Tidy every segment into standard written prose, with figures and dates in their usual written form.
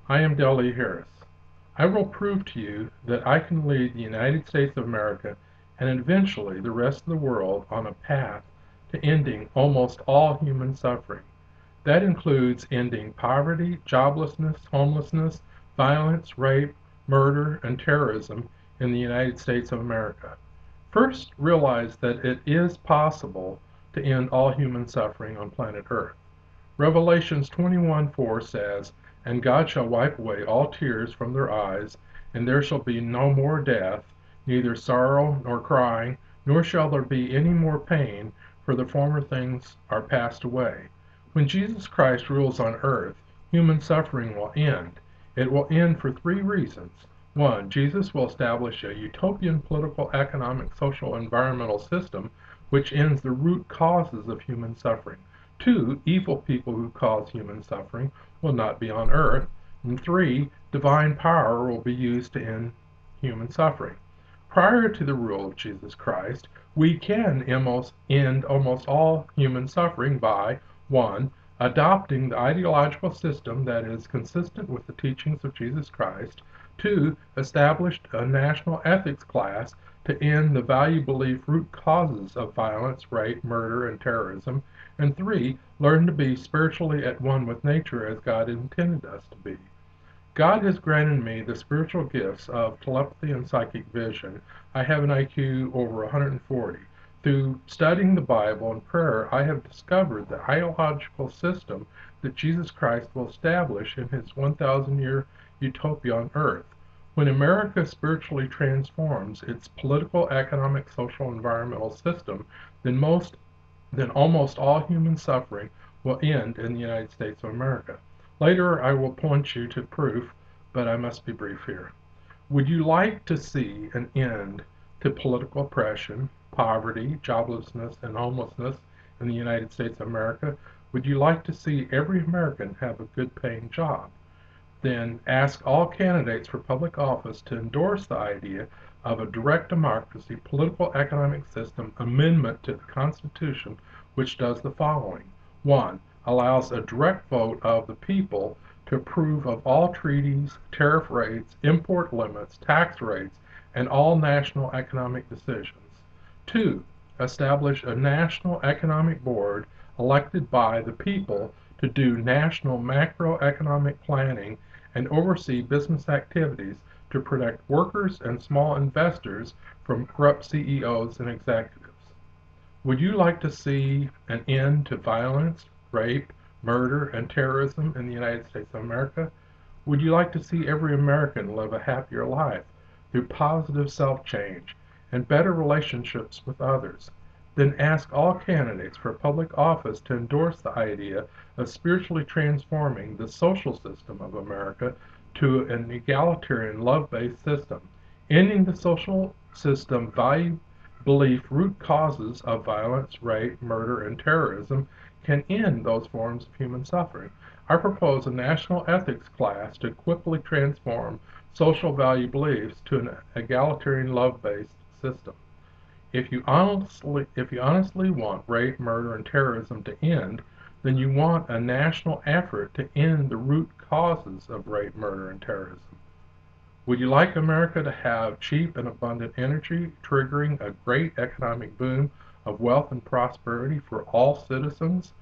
I am Del Lee Harris. I will prove to you that I can lead the United States of America and eventually the rest of the world on a path to ending almost all human suffering. That includes ending poverty, joblessness, homelessness, violence, rape, murder, and terrorism in the United States of America. First, realize that it is possible to end all human suffering on planet Earth. Revelations 21:4 says, "And God shall wipe away all tears from their eyes, and there shall be no more death, neither sorrow nor crying, nor shall there be any more pain, for the former things are passed away." When Jesus Christ rules on earth, human suffering will end. It will end for three reasons. One, Jesus will establish a utopian political, economic, social, environmental system which ends the root causes of human suffering. Two, evil people who cause human suffering will not be on earth. And three, divine power will be used to end human suffering. Prior to the rule of Jesus Christ, we can end almost all human suffering by 1. Adopting the ideological system that is consistent with the teachings of Jesus Christ. 2. Established a national ethics class to end the value belief root causes of violence, rape, murder, and terrorism. And 3. Learn to be spiritually at one with nature as God intended us to be. God has granted me the spiritual gifts of telepathy and psychic vision. I have an IQ over 140. Through studying the Bible and prayer, I have discovered the ideological system that Jesus Christ will establish in his 1,000-year utopia on earth. When America spiritually transforms its political, economic, social, environmental system, then almost all human suffering will end in the United States of America. Later I will point you to proof, but I must be brief here. Would you like to see an end to political oppression, poverty, joblessness, and homelessness in the United States of America? Would you like to see every American have a good paying job? Then ask all candidates for public office to endorse the idea of a direct democracy political economic system amendment to the Constitution which does the following. 1. Allows a direct vote of the people to approve of all treaties, tariff rates, import limits, tax rates, and all national economic decisions. 2. Establish a national economic board elected by the people to do national macroeconomic planning and oversee business activities to protect workers and small investors from corrupt CEOs and executives. Would you like to see an end to violence, rape, murder, and terrorism in the United States of America? Would you like to see every American live a happier life through positive self-change and better relationships with others? Then ask all candidates for public office to endorse the idea of spiritually transforming the social system of America to an egalitarian, love-based system, ending the social system value belief root causes of violence, rape, murder, and terrorism can end those forms of human suffering. I propose a national ethics class to quickly transform social value beliefs to an egalitarian, love-based system. If you honestly want rape, murder, and terrorism to end, then you want a national effort to end the root causes of rape, murder, and terrorism. Would you like America to have cheap and abundant energy, triggering a great economic boom of wealth and prosperity for all citizens?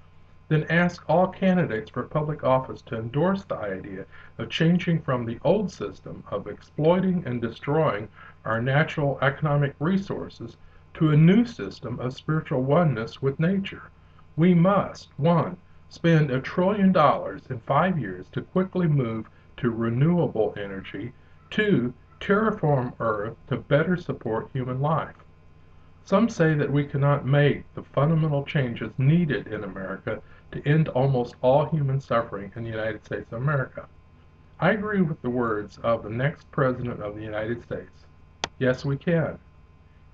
Then ask all candidates for public office to endorse the idea of changing from the old system of exploiting and destroying our natural economic resources to a new system of spiritual oneness with nature. We must, 1. Spend $1 trillion in 5 years to quickly move to renewable energy. 2. Terraform Earth to better support human life. Some say that we cannot make the fundamental changes needed in America to end almost all human suffering in the United States of America. I agree with the words of the next President of the United States. Yes, we can.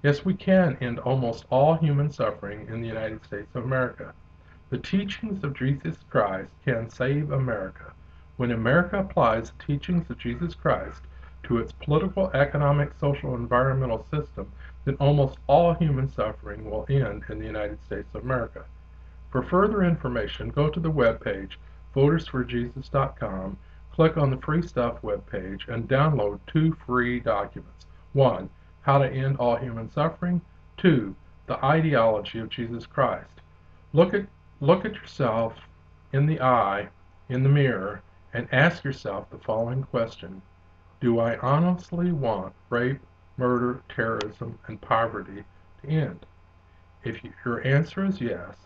Yes, we can end almost all human suffering in the United States of America. The teachings of Jesus Christ can save America. When America applies the teachings of Jesus Christ to its political, economic, social, and environmental system, then almost all human suffering will end in the United States of America. For further information, go to the webpage votersforjesus.com, Click on the Free Stuff webpage and download 2 free documents. 1. How to End All Human Suffering. 2. The Ideology of Jesus Christ. Look at yourself in the eye, in the mirror, and ask yourself the following question. Do I honestly want rape, murder, terrorism, and poverty to end? If your answer is yes,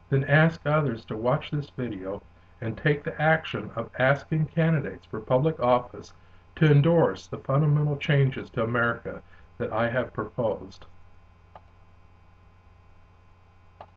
then ask others to watch this video and take the action of asking candidates for public office to endorse the fundamental changes to America that I have proposed.